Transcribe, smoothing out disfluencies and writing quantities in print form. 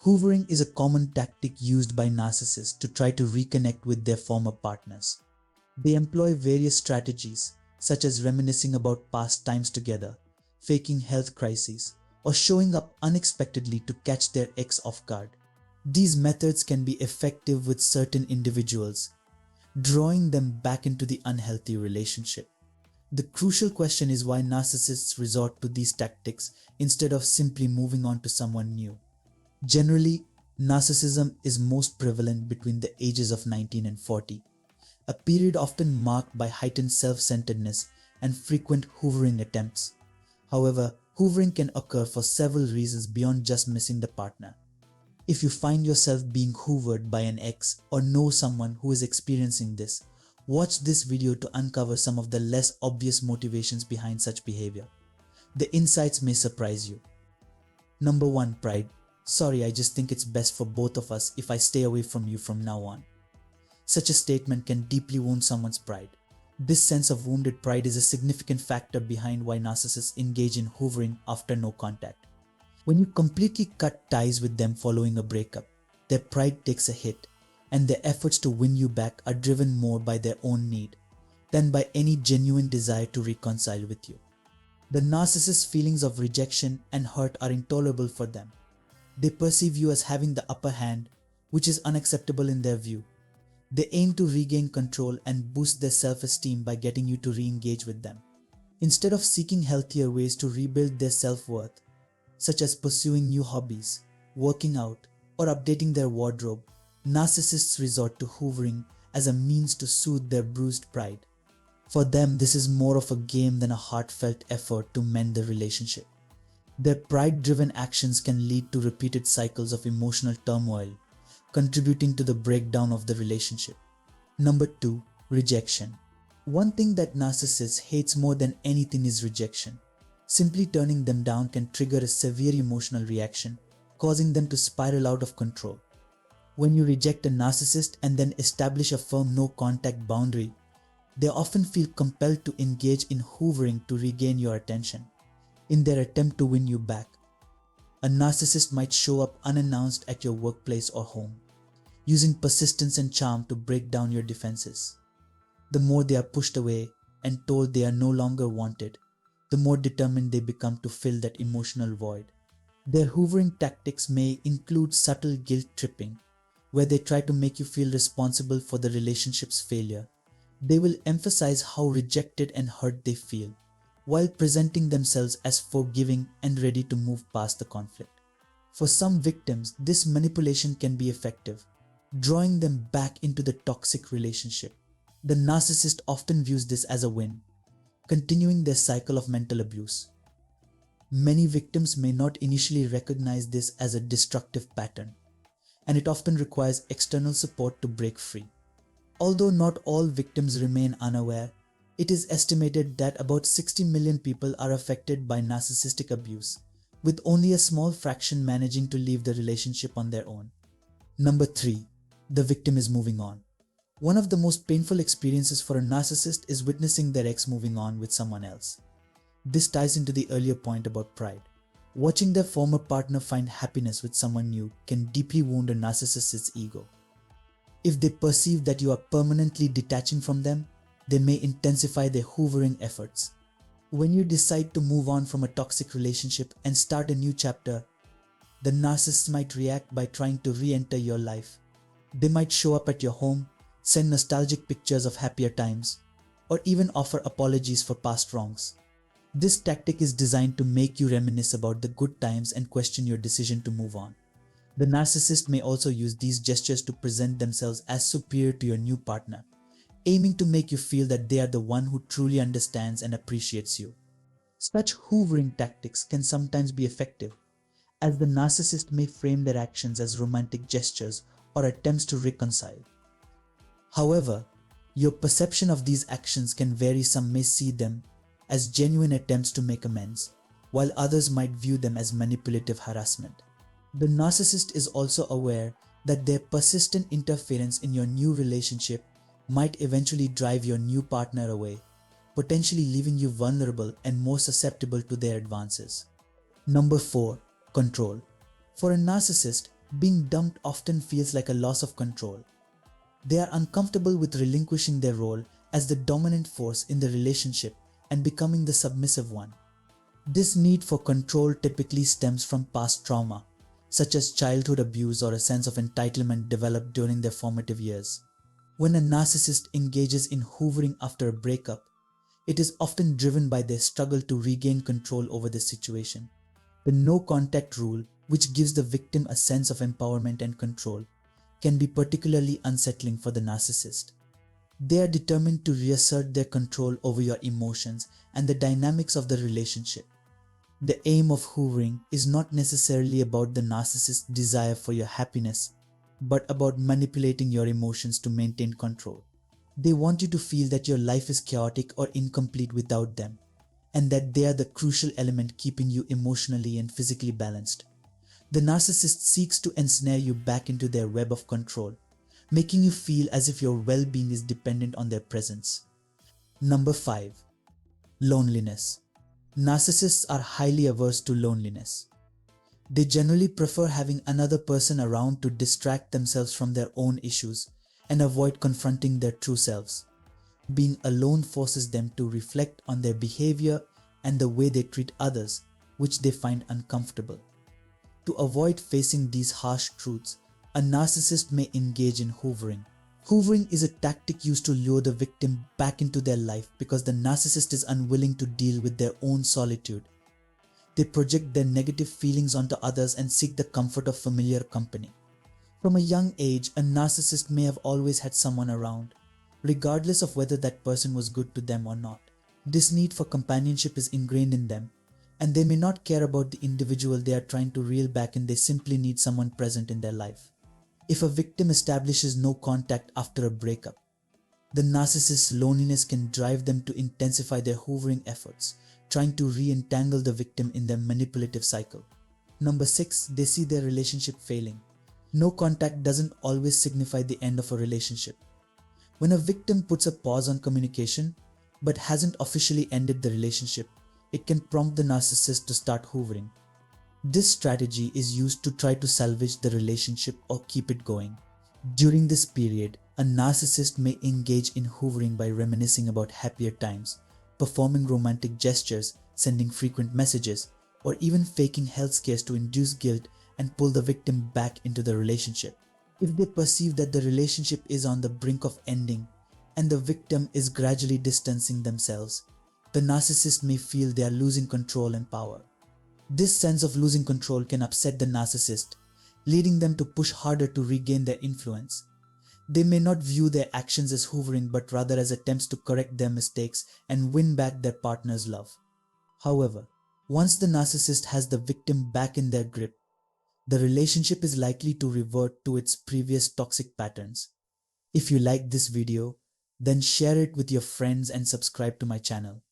Hoovering is a common tactic used by narcissists to try to reconnect with their former partners. They employ various strategies, such as reminiscing about past times together, faking health crises, or showing up unexpectedly to catch their ex off guard. These methods can be effective with certain individuals, drawing them back into the unhealthy relationship. The crucial question is why narcissists resort to these tactics instead of simply moving on to someone new. Generally, narcissism is most prevalent between the ages of 19 and 40, a period often marked by heightened self-centeredness and frequent hoovering attempts. However, hoovering can occur for several reasons beyond just missing the partner. If you find yourself being hoovered by an ex or know someone who is experiencing this, watch this video to uncover some of the less obvious motivations behind such behavior. The insights may surprise you. Number 1. Pride. Sorry, I just think it's best for both of us if I stay away from you from now on. Such a statement can deeply wound someone's pride. This sense of wounded pride is a significant factor behind why narcissists engage in hoovering after no contact. When you completely cut ties with them following a breakup, their pride takes a hit, and their efforts to win you back are driven more by their own need than by any genuine desire to reconcile with you. The narcissist's feelings of rejection and hurt are intolerable for them. They perceive you as having the upper hand, which is unacceptable in their view. They aim to regain control and boost their self-esteem by getting you to re-engage with them. Instead of seeking healthier ways to rebuild their self-worth, such as pursuing new hobbies, working out, or updating their wardrobe, narcissists resort to hoovering as a means to soothe their bruised pride. For them, this is more of a game than a heartfelt effort to mend the relationship. Their pride-driven actions can lead to repeated cycles of emotional turmoil, contributing to the breakdown of the relationship. Number 2. Rejection. One thing that narcissists hates more than anything is rejection. Simply turning them down can trigger a severe emotional reaction, causing them to spiral out of control. When you reject a narcissist and then establish a firm no-contact boundary, they often feel compelled to engage in hoovering to regain your attention. In their attempt to win you back, a narcissist might show up unannounced at your workplace or home, using persistence and charm to break down your defenses. The more they are pushed away and told they are no longer wanted, the more determined they become to fill that emotional void. Their hoovering tactics may include subtle guilt tripping, where they try to make you feel responsible for the relationship's failure. They will emphasize how rejected and hurt they feel, while presenting themselves as forgiving and ready to move past the conflict. For some victims, this manipulation can be effective, drawing them back into the toxic relationship. The narcissist often views this as a win, continuing their cycle of mental abuse. Many victims may not initially recognize this as a destructive pattern, and it often requires external support to break free. Although not all victims remain unaware, it is estimated that about 60 million people are affected by narcissistic abuse, with only a small fraction managing to leave the relationship on their own. Number 3. The victim is moving on. One of the most painful experiences for a narcissist is witnessing their ex moving on with someone else. This ties into the earlier point about pride. Watching their former partner find happiness with someone new can deeply wound a narcissist's ego. If they perceive that you are permanently detaching from them, they may intensify their hoovering efforts. When you decide to move on from a toxic relationship and start a new chapter, the narcissist might react by trying to re-enter your life. They might show up at your home, send nostalgic pictures of happier times, or even offer apologies for past wrongs. This tactic is designed to make you reminisce about the good times and question your decision to move on. The narcissist may also use these gestures to present themselves as superior to your new partner, aiming to make you feel that they are the one who truly understands and appreciates you. Such hoovering tactics can sometimes be effective, as the narcissist may frame their actions as romantic gestures or attempts to reconcile. However, your perception of these actions can vary. Some may see them as genuine attempts to make amends, while others might view them as manipulative harassment. The narcissist is also aware that their persistent interference in your new relationship might eventually drive your new partner away, potentially leaving you vulnerable and more susceptible to their advances. Number 4. Control. For a narcissist, Being dumped often feels like a loss of control. They are uncomfortable with relinquishing their role as the dominant force in the relationship and becoming the submissive one. This need for control typically stems from past trauma, such as childhood abuse or a sense of entitlement developed during their formative years. When a narcissist engages in hoovering after a breakup, it is often driven by their struggle to regain control over the situation. The no contact rule, which gives the victim a sense of empowerment and control, can be particularly unsettling for the narcissist. They are determined to reassert their control over your emotions and the dynamics of the relationship. The aim of hoovering is not necessarily about the narcissist's desire for your happiness, but about manipulating your emotions to maintain control. They want you to feel that your life is chaotic or incomplete without them, and that they are the crucial element keeping you emotionally and physically balanced. The narcissist seeks to ensnare you back into their web of control, making you feel as if your well-being is dependent on their presence. Number 5. Loneliness. Narcissists are highly averse to loneliness. They generally prefer having another person around to distract themselves from their own issues and avoid confronting their true selves. Being alone forces them to reflect on their behavior and the way they treat others, which they find uncomfortable. To avoid facing these harsh truths, a narcissist may engage in hoovering. Hoovering is a tactic used to lure the victim back into their life because the narcissist is unwilling to deal with their own solitude. They project their negative feelings onto others and seek the comfort of familiar company. From a young age, a narcissist may have always had someone around, regardless of whether that person was good to them or not. This need for companionship is ingrained in them, and they may not care about the individual they are trying to reel back in. They simply need someone present in their life. If a victim establishes no contact after a breakup, the narcissist's loneliness can drive them to intensify their hoovering efforts, trying to re-entangle the victim in their manipulative cycle. Number 6. They see their relationship failing. No contact doesn't always signify the end of a relationship. When a victim puts a pause on communication, but hasn't officially ended the relationship, it can prompt the narcissist to start hoovering. This strategy is used to try to salvage the relationship or keep it going. During this period, a narcissist may engage in hoovering by reminiscing about happier times, performing romantic gestures, sending frequent messages, or even faking health scares to induce guilt and pull the victim back into the relationship. If they perceive that the relationship is on the brink of ending and the victim is gradually distancing themselves, the narcissist may feel they are losing control and power. This sense of losing control can upset the narcissist, leading them to push harder to regain their influence. They may not view their actions as hoovering but rather as attempts to correct their mistakes and win back their partner's love. However, once the narcissist has the victim back in their grip, the relationship is likely to revert to its previous toxic patterns. If you liked this video, then share it with your friends and subscribe to my channel.